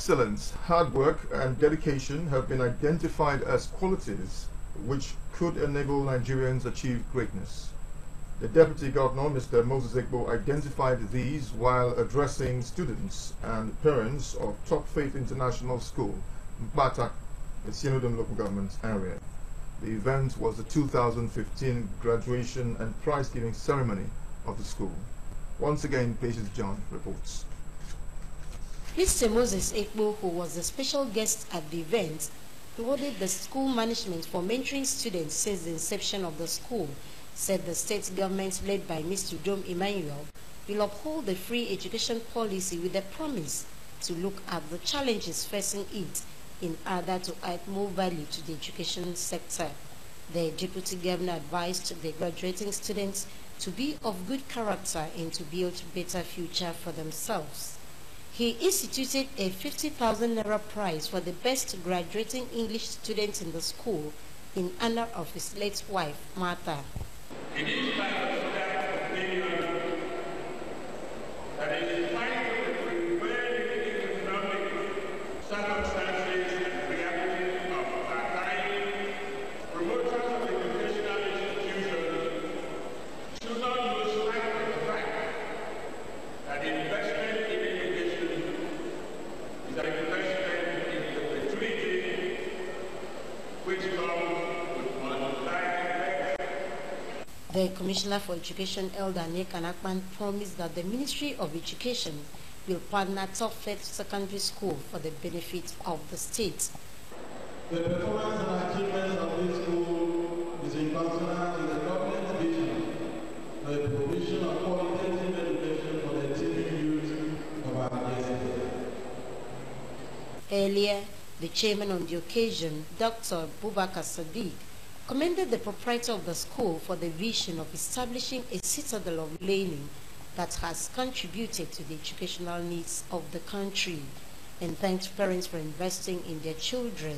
excellence, hard work and dedication have been identified as qualities which could enable Nigerians achieve greatness. The Deputy Governor, Mr. Moses Ekpo, identified these while addressing students and parents of Top Faith International School, Mbata, the Sinodom local government area. The event was the 2015 graduation and prize-giving ceremony of the school. Once again, Patience John reports. Mr. Moses Ekpo, who was a special guest at the event, lauded the school management for mentoring students since the inception of the school, said the state government led by Mr. Dom Emmanuel will uphold the free education policy with a promise to look at the challenges facing it in order to add more value to the education sector. The deputy governor advised the graduating students to be of good character and to build a better future for themselves. He instituted a 50,000 Naira prize for the best graduating English student in the school in honor of his late wife, Martha. It is my personal opinion that it is time to prevent economic circumstances and realities of our time. Promoters of educational institutions should not lose sight of the fact that investment in education is an investment in the opportunity which comes with multiplied effects. The Commissioner for Education, Elder Nekan Akpan, promised that the Ministry of Education will partner Top Faith Secondary School for the benefit of the state. The performance and achievements of this school is in consonance with the government's vision for the provision of qualitative education for the teaching youth of our yesterday. Earlier, the chairman on the occasion, Dr. Bubakar Sadiq, commended the proprietor of the school for the vision of establishing a citadel of learning that has contributed to the educational needs of the country, and thanked parents for investing in their children.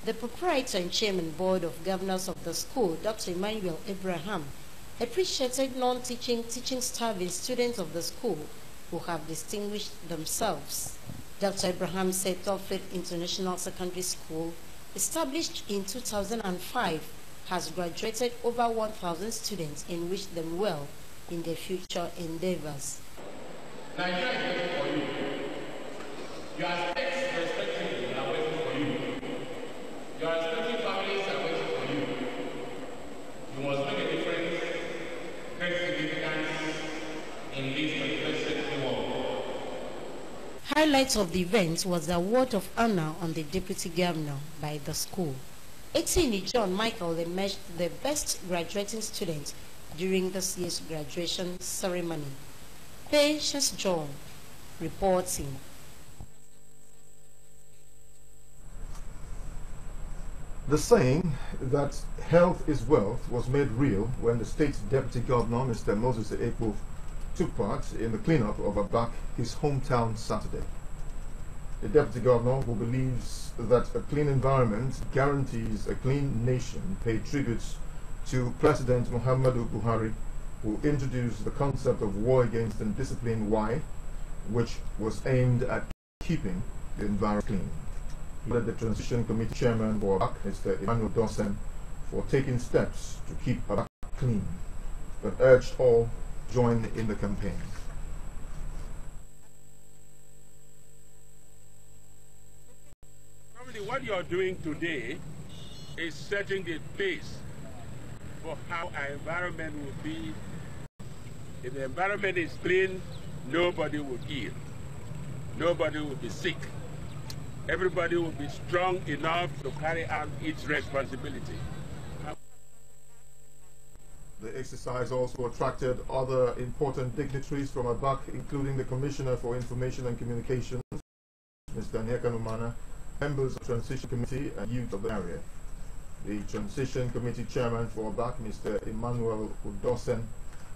The proprietor and chairman board of governors of the school, Dr. Emmanuel Abraham, appreciated non-teaching, teaching staff and students of the school who have distinguished themselves. Dr. Abraham said Top Faith International Secondary School, established in 2005, has graduated over 1,000 students and wished them well in their future endeavors. Nigeria is waiting for you. Your states respectively are waiting for you. Your respective families are waiting for you. You must make a difference, great significance in this 21st century world. Highlight of the event was the award of honor on the deputy governor by the school. 18 John Michael emerged the best graduating student during this year's graduation ceremony. Patience John reporting. The saying that health is wealth was made real when the state deputy governor, Mr. Moses Ekpo, took part in the cleanup of Abak, his hometown, Saturday. The deputy governor, who believes that a clean environment guarantees a clean nation, paid tributes to President Muhammadu Buhari, who introduced the concept of war against undisciplined Y, which was aimed at keeping the environment clean. He led the Transition Committee Chairman for Abak, Mr. Emmanuel Dossen, for taking steps to keep Abak clean, but urged all to join in the campaign. What you're doing today is setting the pace for how our environment will be. If the environment is clean, nobody will ill. Nobody will be sick. Everybody will be strong enough to carry out its responsibility. The exercise also attracted other important dignitaries from Abak, including the Commissioner for Information and Communications, Mr. Nekan, members of the Transition Committee and youth of the area. The Transition Committee Chairman for Abak, Mr. Emmanuel Udosen,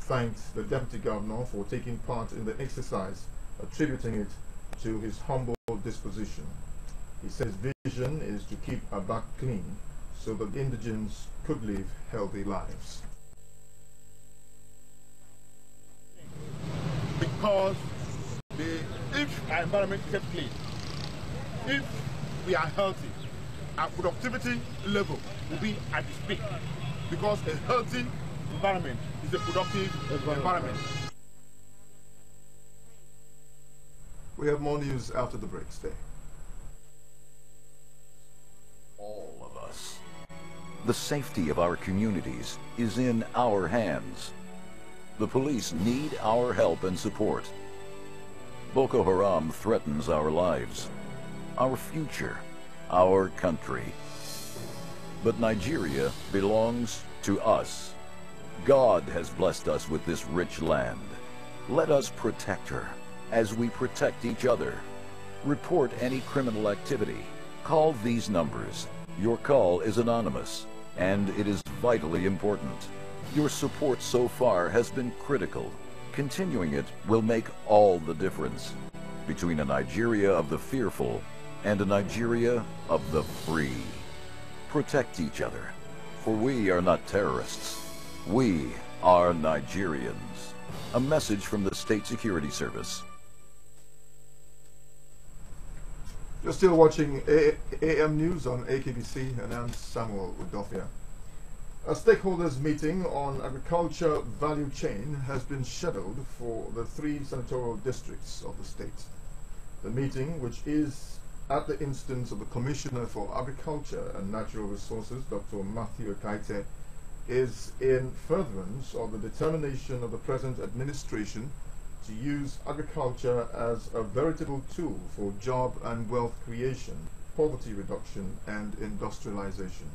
thanked the Deputy Governor for taking part in the exercise, attributing it to his humble disposition. He says his vision is to keep Abak clean so that indigents could live healthy lives. Because if our environment kept clean, if we are healthy, our productivity level will be at its peak, because a healthy environment is a productive environment. We have more news after the break. Stay. All of us. The safety of our communities is in our hands. The police need our help and support. Boko Haram threatens our lives, our future, our country. But Nigeria belongs to us. God has blessed us with this rich land. Let us protect her as we protect each other. Report any criminal activity. Call these numbers. Your call is anonymous, and it is vitally important. Your support so far has been critical. Continuing it will make all the difference between a Nigeria of the fearful and a Nigeria of the free. Protect each other, for we are not terrorists. We are Nigerians. A message from the State Security Service. You're still watching AM News on AKBC, and I'm Samuel Udofia. A stakeholders meeting on agriculture value chain has been scheduled for the 3 senatorial districts of the state. The meeting, which is at the instance of the Commissioner for Agriculture and Natural Resources, Dr. Matthew Ekaite, is in furtherance of the determination of the present administration to use agriculture as a veritable tool for job and wealth creation, poverty reduction, and industrialization.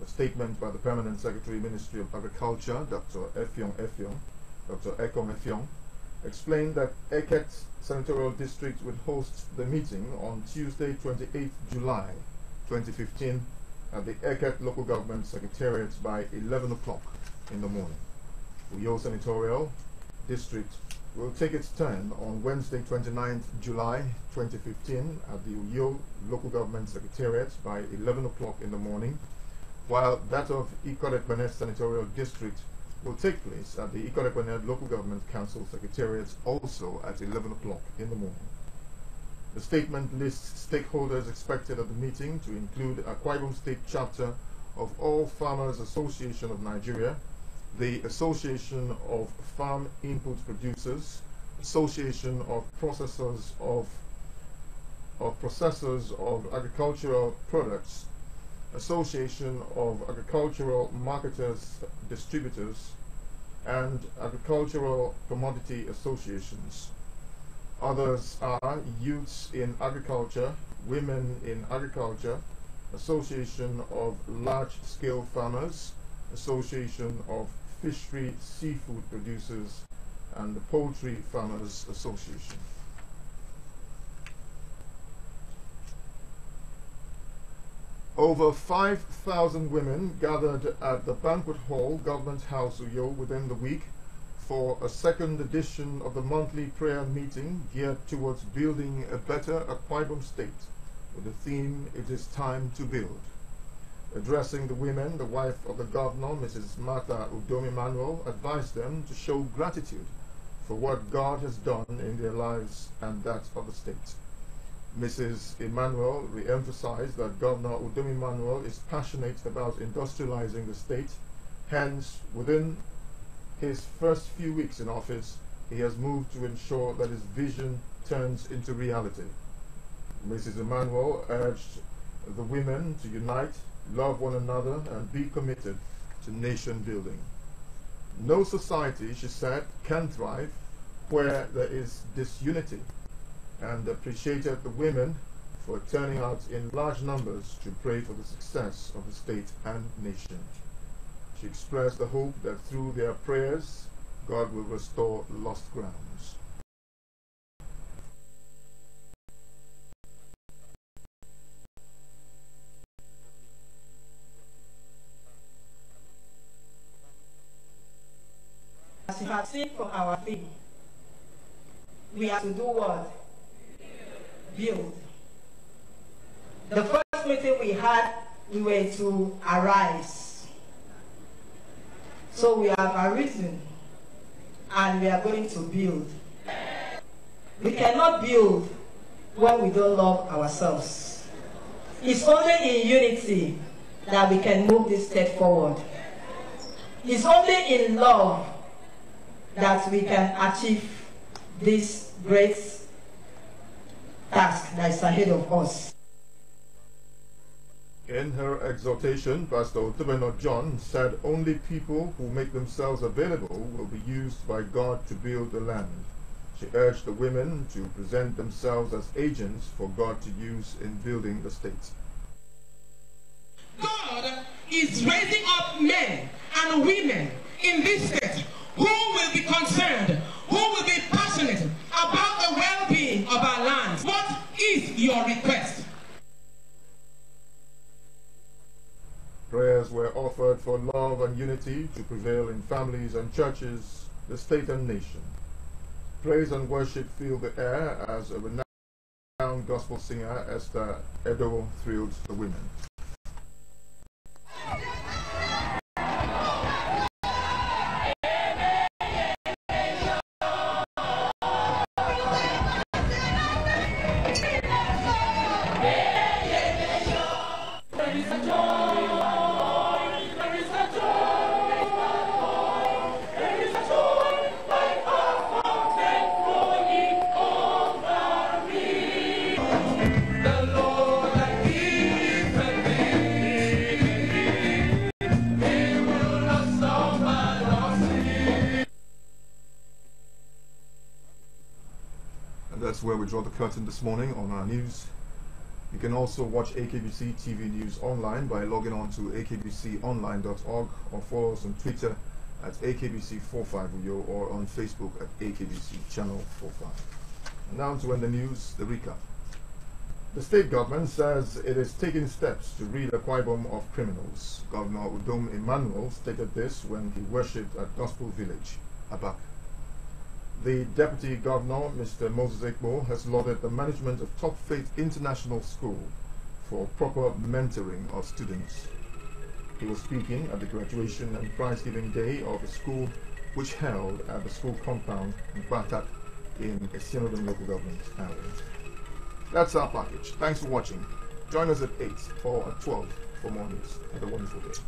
A statement by the Permanent Secretary, Ministry of Agriculture, Dr. Dr. Ekom Effiong, explained that Eket Senatorial District would host the meeting on Tuesday, 28th July 2015 at the Eket Local Government Secretariat by 11 o'clock in the morning. Uyo Senatorial District will take its turn on Wednesday, 29th July 2015 at the Uyo Local Government Secretariat by 11 o'clock in the morning, while that of Ikot-Ekpene Senatorial District will take place at the Ikot-Ekpene Local Government Council Secretariat also at 11 o'clock in the morning. The statement lists stakeholders expected at the meeting to include Akwa Ibom State Chapter of All Farmers Association of Nigeria, the Association of Farm Input Producers, Association of Processors of Agricultural Products, Association of Agricultural Marketers, Distributors, and Agricultural Commodity Associations. Others are Youths in Agriculture, Women in Agriculture, Association of Large-Scale Farmers, Association of Fishery Seafood Producers, and the Poultry Farmers Association. Over 5,000 women gathered at the Banquet Hall, Government House, Uyo, within the week for a second edition of the monthly prayer meeting geared towards building a better Akwa Ibom State with the theme, "It is time to build." Addressing the women, the wife of the governor, Mrs. Martha Udomi Manuel, advised them to show gratitude for what God has done in their lives and that of the state. Mrs. Emmanuel re-emphasized that Governor Udomi Manuel is passionate about industrializing the state. Hence, within his first few weeks in office, he has moved to ensure that his vision turns into reality. Mrs. Emmanuel urged the women to unite, love one another, and be committed to nation building. No society, she said, can thrive where there is disunity, and appreciated the women for turning out in large numbers to pray for the success of the state and nation. She expressed the hope that through their prayers, God will restore lost grounds. As you have seen from our theme, we have to do what? Build. The first meeting we had, we were to arise. So we have arisen and we are going to build. We cannot build when we don't love ourselves. It's only in unity that we can move this step forward. It's only in love that we can achieve this great task that is ahead of us. In her exhortation, Pastor Otobeno John said only people who make themselves available will be used by God to build the land. She urged the women to present themselves as agents for God to use in building the state. God is raising up men and women in this state who will be concerned, who will be passionate about the well-being of our land. What is your request? Prayers were offered for love and unity to prevail in families and churches, the state and nation. Praise and worship filled the air as a renowned gospel singer, Esther Edo, thrilled the women. That's where we draw the curtain this morning on our news. You can also watch AKBC TV News online by logging on to akbconline.org or follow us on Twitter at AKBC45 or on Facebook at AKBC Channel 45. And now to end the news, the recap. The state government says it is taking steps to rid Akwa Ibom of criminals. Governor Udom Emmanuel stated this when he worshipped at Gospel Village, Abak. The Deputy Governor, Mr. Moses Ekbo, has lauded the management of Top Faith International School for proper mentoring of students. He was speaking at the graduation and prize-giving day of the school, which held at the school compound in Batak in Esienodum local government area. That's our package. Thanks for watching. Join us at 8 or at 12 for more news. Have a wonderful day.